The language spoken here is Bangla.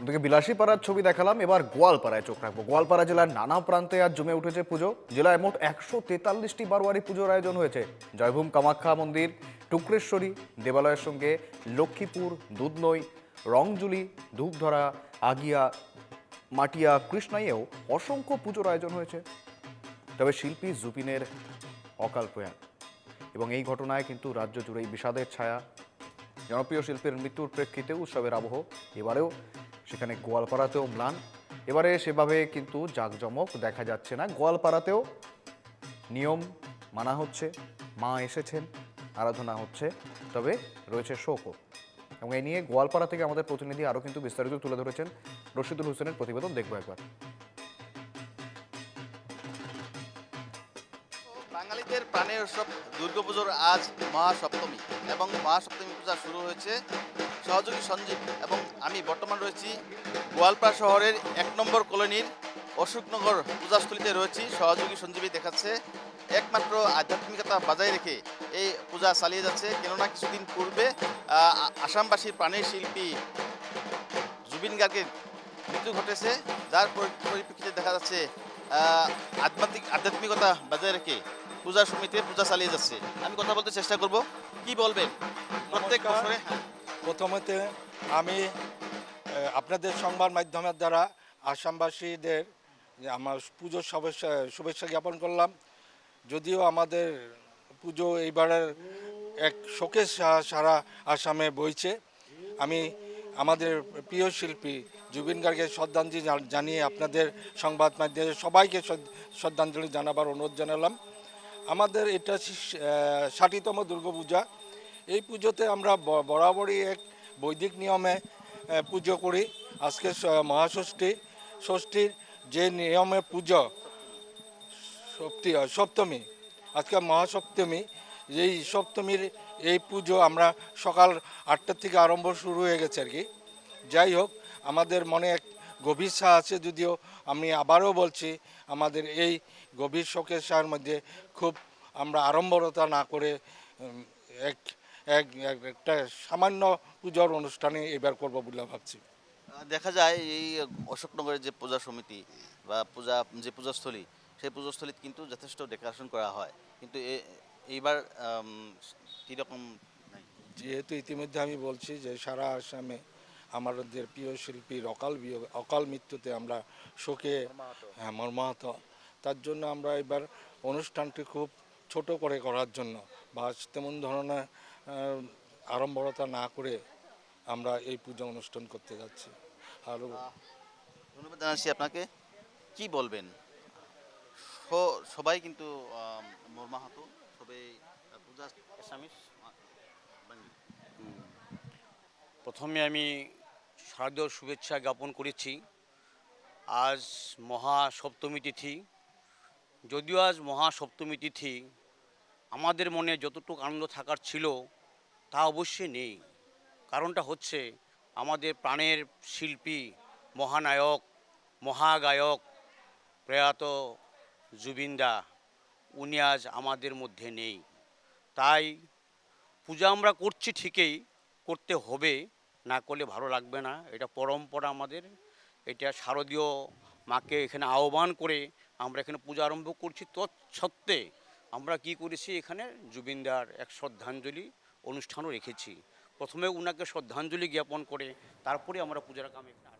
ওদিকে বিলাসীপাড়ার ছবি দেখালাম, এবার গোয়ালপাড়ায় চোখ রাখবো। গোয়ালপাড়া জেলার নানা প্রান্তে আজ জমে উঠেছে পুজো। জেলায় মোট 143টি বারোয়ারি পুজোর আয়োজন হয়েছে। জয়ভূম কামাখ্যা মন্দির, টুকরেশ্বরী দেবালয়ের সঙ্গে লক্ষ্মীপুর, দুধনই, রংজুলি, ধূপধরা, আগিয়া, মাটিয়া, কৃষ্ণাইয়েও অসংখ্য পুজোর আয়োজন হয়েছে। তবে শিল্পী জুবিনের অকাল প্রয়াণ এবং এই ঘটনায় কিন্তু রাজ্য জুড়েই বিষাদের ছায়া। জনপ্রিয় শিল্পীর মৃত্যুর প্রেক্ষিতে উৎসবের আবহ এবারেও সেখানে গোয়ালপাড়াতেও ম্লান। এবারে সেভাবে কিন্তু জাঁকজমক দেখা যাচ্ছে না। গোয়ালপাড়াতেও নিয়ম মানা হচ্ছে, মা এসেছেন, আরাধনা হচ্ছে, তবে রয়েছে শোকও। এবং এই নিয়ে গোয়ালপাড়া থেকে আমাদের প্রতিনিধি আরও কিন্তু বিস্তারিত তুলে ধরেছেন। রশিদুল হোসেনের প্রতিবেদন দেখবো একবার। বাঙালিদের প্রাণের উৎসব দুর্গাপুজোর আজ মহাসপ্তমী এবং মহাসপ্তমী পূজা শুরু হয়েছে। সহযোগী সঞ্জীব এবং আমি বর্তমান রয়েছি গোয়ালপাড়া শহরের 1 নম্বর কলোনির অশোকনগর পূজাস্থলীতে রয়েছি। সহযোগী সঞ্জীবী দেখাচ্ছে একমাত্র আধ্যাত্মিকতা বজায় রেখে এই পূজা চালিয়ে যাচ্ছে। কেননা কিছুদিন পূর্বে আসামবাসীর প্রাণের শিল্পী জুবিন গার্গের মৃত্যু ঘটেছে, যার পরিপ্রেক্ষিতে দেখা যাচ্ছে আধ্যাত্মিকতা বজায় রেখে পূজা সমিতির পূজা চালিয়ে যাচ্ছে। আমি কথা বলতে চেষ্টা করব, কি বলবেন প্রত্যেক নমস্কার। বছরে? প্রথমতে আমি আপনাদের সংবাদ মাধ্যমের দ্বারা আসামবাসীদের যে আমার পুজোর শুভেচ্ছা জ্ঞাপন করলাম। যদিও আমাদের পুজো এইবারের এক শোকের সারা আসামে বইছে, আমি আমাদের প্রিয় শিল্পী জুবিন গার্গের শ্রদ্ধাঞ্জলি জানিয়ে আপনাদের সংবাদ মাধ্যমে সবাইকে শ্রদ্ধাঞ্জলি জানাবার অনুরোধ জানালাম। আমাদের এটা 60তম দুর্গাপূজা। এই পুজোতে আমরা বরাবরই এক বৈদিক নিয়মে পুজো করি। আজকে মহাষষ্ঠী, ষষ্ঠীর যে নিয়মে পুজো সপ্তমী, আজকে মহাসপ্তমী। এই সপ্তমীর এই পুজো আমরা সকাল 8টা থেকে আরম্ভ শুরু হয়ে গেছে আর কি। যাই হোক, আমাদের মনে এক গভীর ছায়া আছে, যদিও আমি আবারও বলছি আমাদের এই গভীর শোকের ছায়ার মধ্যে খুব আমরা আড়ম্বরতা না করে এক এক একটা সামান্য পুজোর অনুষ্ঠানে এবার করব বলে ভাবছি। দেখা যায় এই অশোকনগরের যে পূজা সমিতি বা যে পূজাস্থলী, সেই পূজাস্থলীতে কিন্তু যথেষ্ট ডেকোরেশন করা হয়, কিন্তু এইবার কীরকম নাই? যেহেতু ইতিমধ্যে আমি বলছি যে সারা আসামে আমাদের প্রিয় শিল্পীর অকাল মৃত্যুতে আমরা শোকে মর্মাহত। তার জন্য আমরা এবার অনুষ্ঠানটি খুব ছোট করে করার জন্য বা তেমন ধরনের আড়ম্বরতা না করে আমরা এই পূজা অনুষ্ঠান করতে যাচ্ছি। আর ধন্যবাদ জানাচ্ছি আপনাকে। কি বলবেন? সবাই কিন্তু মর্মাহত, সবাই পূজা এসামিস বাঙালি। প্রথমে আমি শারদীয় শুভেচ্ছা জ্ঞাপন করেছি। আজ মহাসপ্তমী তিথি। যদিও আজ মহাসপ্তমী তিথি, আমাদের মনে যতটুকু আনন্দ থাকার ছিল তা অবশ্যই নেই। কারণটা হচ্ছে আমাদের প্রাণের শিল্পী, মহানায়ক, মহাগায়ক প্রয়াত জুবিনদা, উনি আজ আমাদের মধ্যে নেই। তাই পূজা আমরা করছি ঠিকই, করতে হবে, না করলে ভালো লাগবে না। এটা পরম্পরা আমাদের, এটা শারদীয় মাকে এখানে আহ্বান করে আমরা এখানে পূজা আরম্ভ করছি। তৎসত্ত্বে আমরা কি করেছি, এখানে জুবিনদার এক শ্রদ্ধাঞ্জলি অনুষ্ঠানও রেখেছি। প্রথমে উনাকে শ্রদ্ধাঞ্জলি জ্ঞাপন করে তারপরে আমরা পূজার কামে এখানে